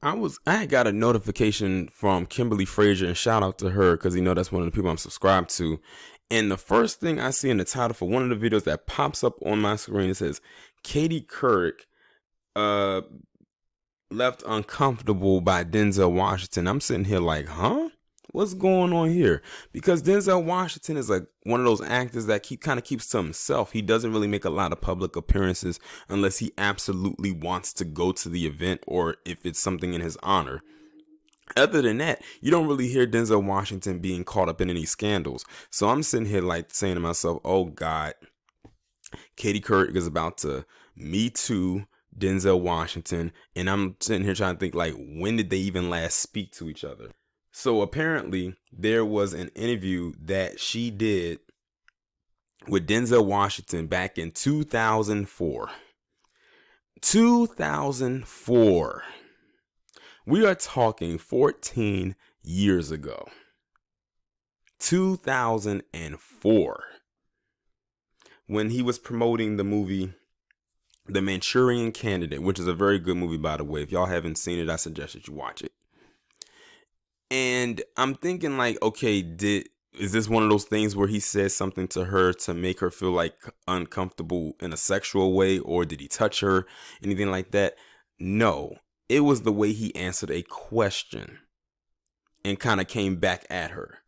I had got a notification from Kimberly Frazier, and shout out to her because that's one of the people I'm subscribed to. And the first thing I see in the title for one of the videos that pops up on my screen, it says Katie Couric uh left uncomfortable by Denzel Washington. I'm sitting here like, huh? What's going on here? Because Denzel Washington is like one of those actors that keeps to himself. He doesn't really make a lot of public appearances unless he absolutely wants to go to the event or if it's something in his honor. Other than that, you don't really hear Denzel Washington being caught up in any scandals. So I'm sitting here like saying to myself, oh God, Katie Couric is about to Me Too Denzel Washington. And I'm sitting here trying to think, like, when did they even last speak to each other? So apparently there was an interview that she did with Denzel Washington back in 2004. 2004. We are talking 14 years ago. 2004. When he was promoting the movie The Manchurian Candidate, which is a very good movie, by the way. If y'all haven't seen it, I suggest that you watch it. And I'm thinking like, okay, is this one of those things where he says something to her to make her feel like uncomfortable in a sexual way, or did he touch her, anything like that? No, it was the way he answered a question and kind of came back at her.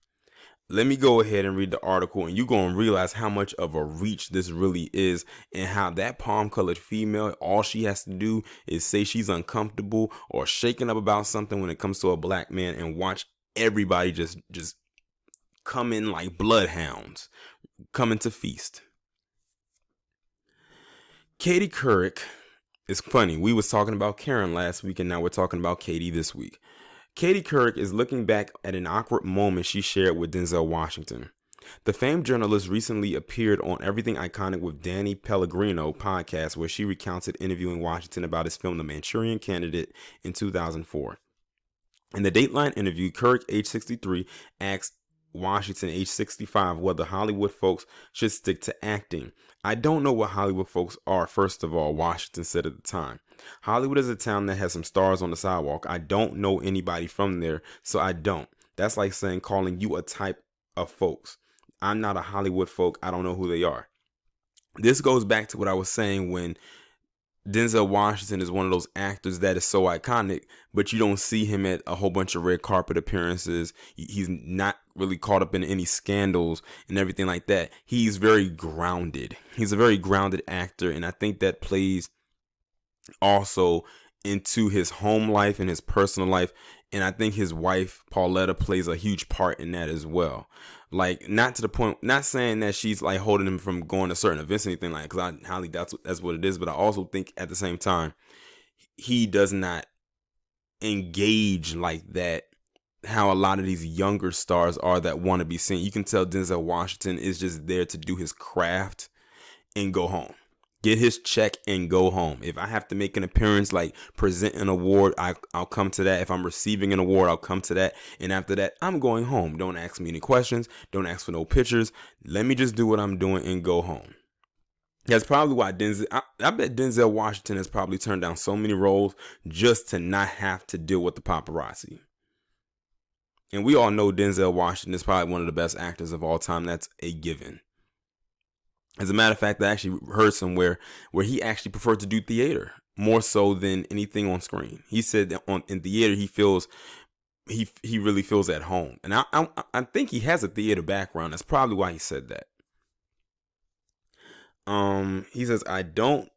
Let me go ahead and read the article, and you're going to realize how much of a reach this really is, and how that palm-colored female, all she has to do is say she's uncomfortable or shaken up about something when it comes to a black man, and watch everybody just come in like bloodhounds, coming to feast. Katie Couric is funny. We was talking about Karen last week, and now we're talking about Katie this week. Katie Couric is looking back at an awkward moment she shared with Denzel Washington. The famed journalist recently appeared on Everything Iconic with Danny Pellegrino podcast, where she recounted interviewing Washington about his film The Manchurian Candidate in 2004. In the Dateline interview, Couric, age 63, asked Washington, age 65, whether Hollywood folks should stick to acting. I don't know what Hollywood folks are, first of all, Washington said at the time. Hollywood is a town that has some stars on the sidewalk. I don't know anybody from there, so I don't. That's like saying calling you a type of folks. I'm not a Hollywood folk. I don't know who they are. This goes back to what I was saying when Denzel Washington is one of those actors that is so iconic, but you don't see him at a whole bunch of red carpet appearances. He's not really caught up in any scandals and everything like that. He's very grounded. He's a very grounded actor, and I think that plays also into his home life and his personal life. And I think his wife, Pauletta, plays a huge part in that as well. Like, not to the point, not saying that she's like holding him from going to certain events or anything like that, because I highly doubt that's what it is. But I also think at the same time, he does not engage like that, how a lot of these younger stars are that want to be seen. You can tell Denzel Washington is just there to do his craft and go home. Get his check and go home. If I have to make an appearance, like present an award, I'll come to that. If I'm receiving an award, I'll come to that. And after that, I'm going home. Don't ask me any questions. Don't ask for no pictures. Let me just do what I'm doing and go home. That's probably why I bet Denzel Washington has probably turned down so many roles just to not have to deal with the paparazzi. And we all know Denzel Washington is probably one of the best actors of all time. That's a given. As a matter of fact, I actually heard somewhere where he actually preferred to do theater more so than anything on screen. He said that in theater he really feels at home, and I think he has a theater background. That's probably why he said that. He says, I don't.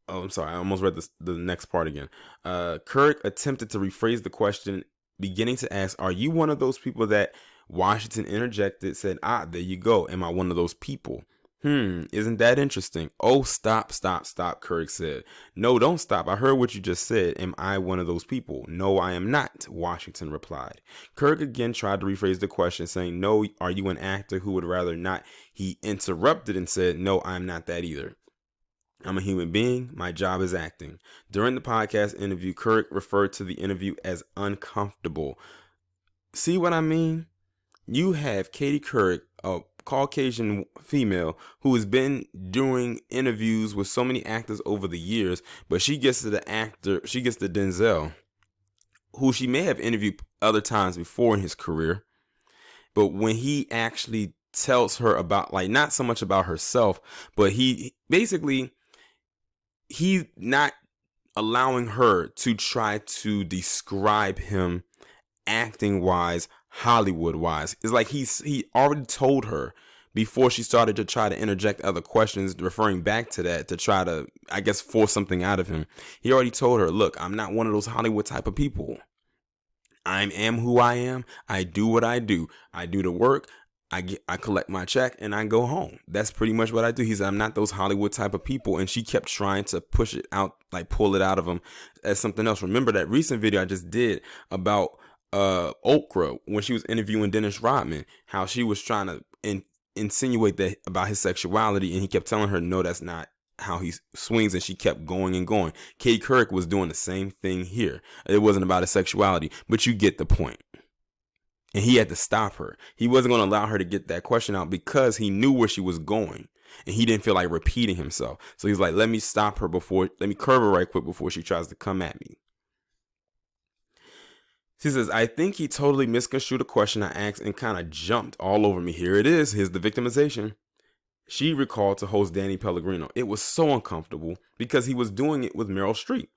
Oh, I'm sorry. I almost read the next part again. Couric attempted to rephrase the question, beginning to ask, "Are you one of those people that?" Washington interjected, said, there you go. Am I one of those people? Isn't that interesting? Oh, stop, Couric said. No, don't stop. I heard what you just said. Am I one of those people? No, I am not, Washington replied. Couric again tried to rephrase the question, saying, no, are you an actor who would rather not? He interrupted and said, no, I'm not that either. I'm a human being. My job is acting. During the podcast interview, Couric referred to the interview as uncomfortable. See what I mean? You have Katie Couric, a Caucasian female who has been doing interviews with so many actors over the years, but she gets to Denzel, who she may have interviewed other times before in his career. But when he actually tells her about, like, not so much about herself, but he's not allowing her to try to describe him acting wise, Hollywood wise. It's like he already told her before she started to try to interject other questions, referring back to that to try to, I guess, force something out of him. He already told her, look, I'm not one of those Hollywood type of people. I am who I am. I do what I do. I do the work. I collect my check and I go home. That's pretty much what I do. He said, I'm not those Hollywood type of people. And she kept trying to push it out, like pull it out of him as something else. Remember that recent video I just did about Okra when she was interviewing Dennis Rodman, how she was trying to insinuate that about his sexuality, and he kept telling her, no, that's not how he swings, and she kept going and going. Katie Couric was doing the same thing here. It wasn't about his sexuality, but you get the point. And he had to stop her. He wasn't going to allow her to get that question out because he knew where she was going, and he didn't feel like repeating himself. So he's like, let me stop her let me curve her right quick before she tries to come at me. She says, I think he totally misconstrued a question I asked and kind of jumped all over me. Here it is. Here's the victimization. She recalled to host Danny Pellegrino. It was so uncomfortable because he was doing it with Meryl Streep.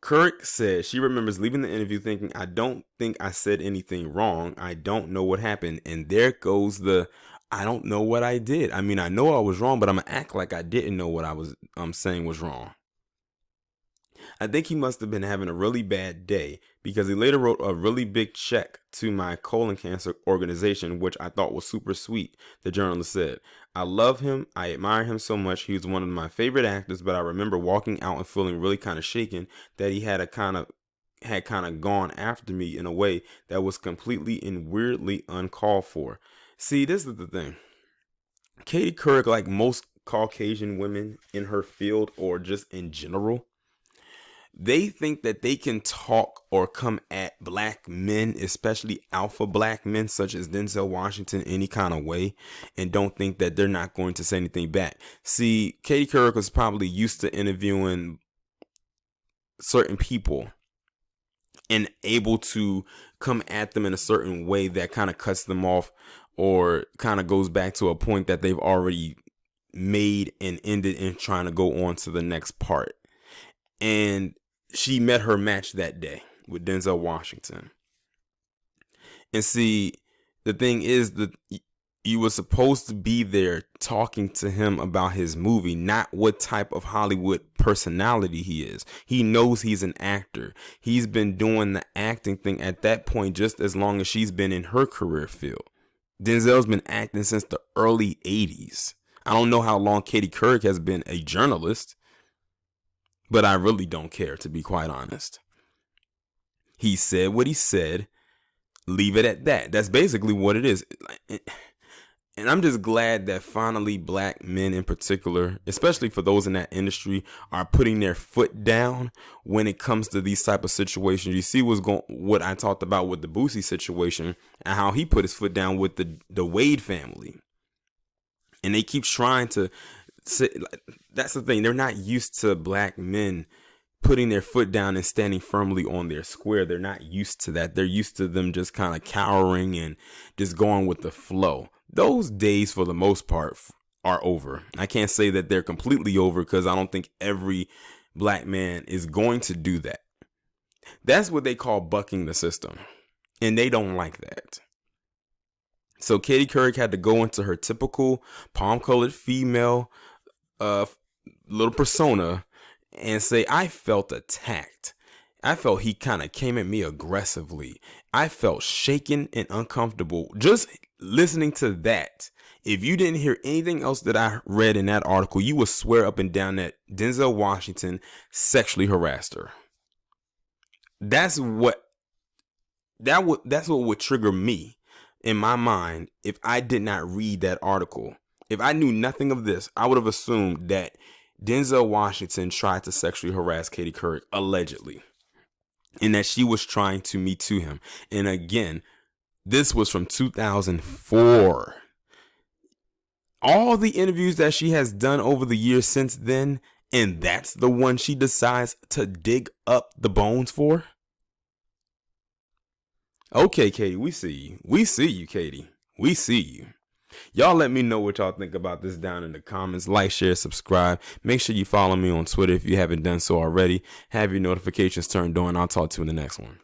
Couric says she remembers leaving the interview thinking, I don't think I said anything wrong. I don't know what happened. And there goes I don't know what I did. I mean, I know I was wrong, but I'm going to act like I didn't know what I was saying was wrong. I think he must have been having a really bad day because he later wrote a really big check to my colon cancer organization, which I thought was super sweet, the journalist said. I love him. I admire him so much. He was one of my favorite actors, but I remember walking out and feeling really kind of shaken that he had kind of gone after me in a way that was completely and weirdly uncalled for. See, this is the thing. Katie Couric, like most Caucasian women in her field or just in general, they think that they can talk or come at black men, especially alpha black men such as Denzel Washington, any kind of way, and don't think that they're not going to say anything back. See, Katie Couric was probably used to interviewing certain people and able to come at them in a certain way that kind of cuts them off or kind of goes back to a point that they've already made and ended in trying to go on to the next part. And she met her match that day with Denzel Washington. And see, the thing is that you were supposed to be there talking to him about his movie, not what type of Hollywood personality he is. He knows he's an actor. He's been doing the acting thing at that point just as long as she's been in her career field. Denzel's been acting since the early 80s. I don't know how long Katie Couric has been a journalist, but I really don't care, to be quite honest. He said what he said. Leave it at that. That's basically what it is. And I'm just glad that finally black men in particular, especially for those in that industry, are putting their foot down when it comes to these type of situations. You see what I talked about with the Boosie situation and how he put his foot down with the Wade family. And they keep trying to say, that's the thing. They're not used to black men putting their foot down and standing firmly on their square. They're not used to that. They're used to them just kind of cowering and just going with the flow. Those days, for the most part, are over. I can't say that they're completely over because I don't think every black man is going to do that. That's what they call bucking the system. And they don't like that. So Katie Couric had to go into her typical palm-colored female little persona and say, I felt attacked. I felt he kind of came at me aggressively. I felt shaken and uncomfortable. Just listening to that, if you didn't hear anything else that I read in that article, you would swear up and down that Denzel Washington sexually harassed her. That's what would trigger me in my mind if I did not read that article. If I knew nothing of this, I would have assumed that Denzel Washington tried to sexually harass Katie Couric, allegedly, and that she was trying to Me Too him. And again, this was from 2004. All the interviews that she has done over the years since then, and that's the one she decides to dig up the bones for. Okay, Katie, we see you. We see you, Katie. We see you. Y'all let me know what y'all think about this down in the comments. Like, share, subscribe. Make sure you follow me on Twitter if you haven't done so already. Have your notifications turned on. I'll talk to you in the next one.